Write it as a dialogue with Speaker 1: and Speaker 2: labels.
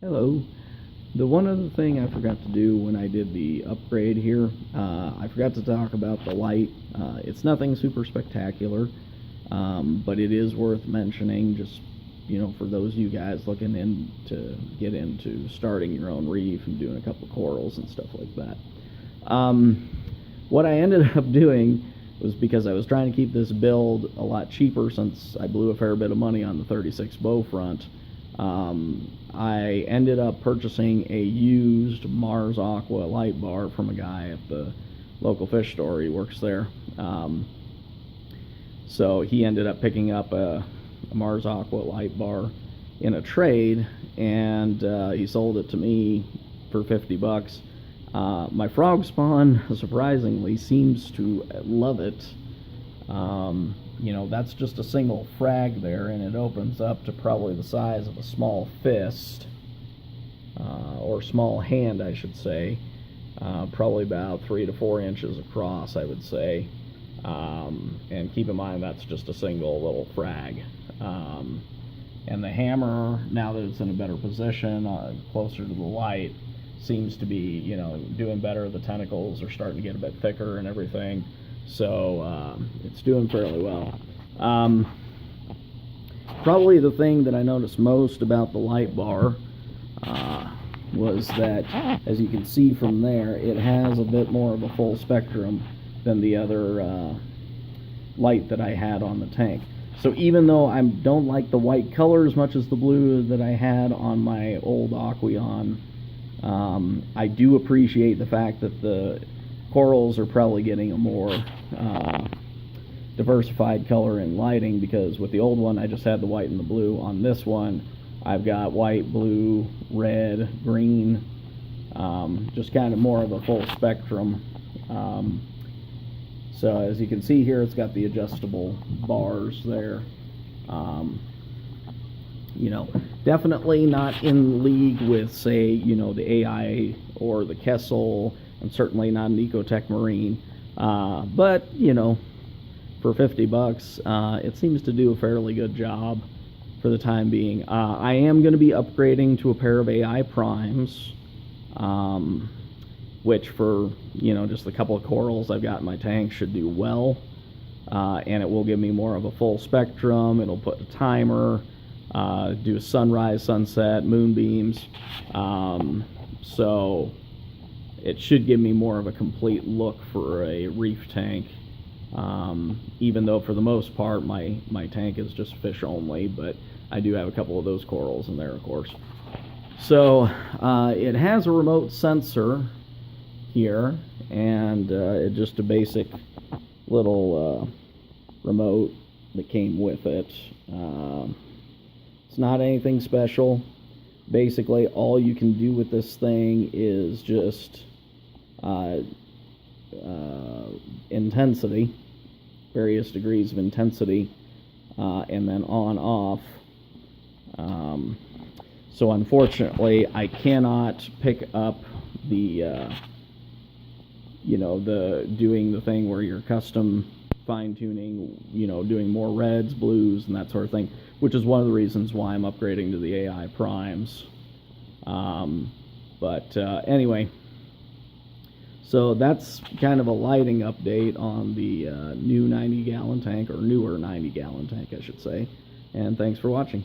Speaker 1: Hello. The one other thing I forgot to do when I did the upgrade here, I forgot to talk about the light. It's nothing super spectacular, but it is worth mentioning just, for those of you guys looking in to get into starting your own reef and doing a couple of corals and stuff like that. What I ended up doing was, because I was trying to keep this build a lot cheaper since I blew a fair bit of money on the 36 bow front, I ended up purchasing a used Mars Aqua light bar from a guy at the local fish store. He works there. So he ended up picking up a Mars Aqua light bar in a trade, and he sold it to me for 50 bucks. My frog spawn, surprisingly, seems to love it. That's just a single frag there, and it opens up to probably the size of a small fist, or small hand, I should say. Probably about 3 to 4 inches across, I would say. And keep in mind, that's just a single little frag. And the hammer, now that it's in a better position, closer to the light, seems to be, doing better. The tentacles are starting to get a bit thicker and everything. So it's doing fairly well. Probably the thing that I noticed most about the light bar was that, as you can see from there, it has a bit more of a full spectrum than the other light that I had on the tank. So even though I don't like the white color as much as the blue that I had on my old Aqueon, I do appreciate the fact that the corals are probably getting a more diversified color in lighting, because with the old one I just had the white and the blue. On this one I've got white, blue, red, green, just kind of more of a full spectrum. So as you can see here, it's got the adjustable bars there. Definitely not in league with, say, the AI or the Kessel, and certainly not an Ecotech Marine. But, for 50 bucks, it seems to do a fairly good job for the time being. I am going to be upgrading to a pair of AI primes, which for, just the couple of corals I've got in my tank should do well. And it will give me more of a full spectrum. It'll put a timer, do sunrise, sunset, moonbeams. So it should give me more of a complete look for a reef tank. Even though for the most part my tank is just fish only, but I do have a couple of those corals in there, of course. So it has a remote sensor here, and it's just a basic little remote that came with it. It's not anything special. Basically all you can do with this thing is just intensity, various degrees of intensity, and then on off. So unfortunately I cannot pick up the doing the thing where you're custom fine-tuning, doing more reds, blues, and that sort of thing, which is one of the reasons why I'm upgrading to the AI primes. Anyway, so that's kind of a lighting update on the new 90-gallon tank, or newer 90-gallon tank, I should say. And thanks for watching.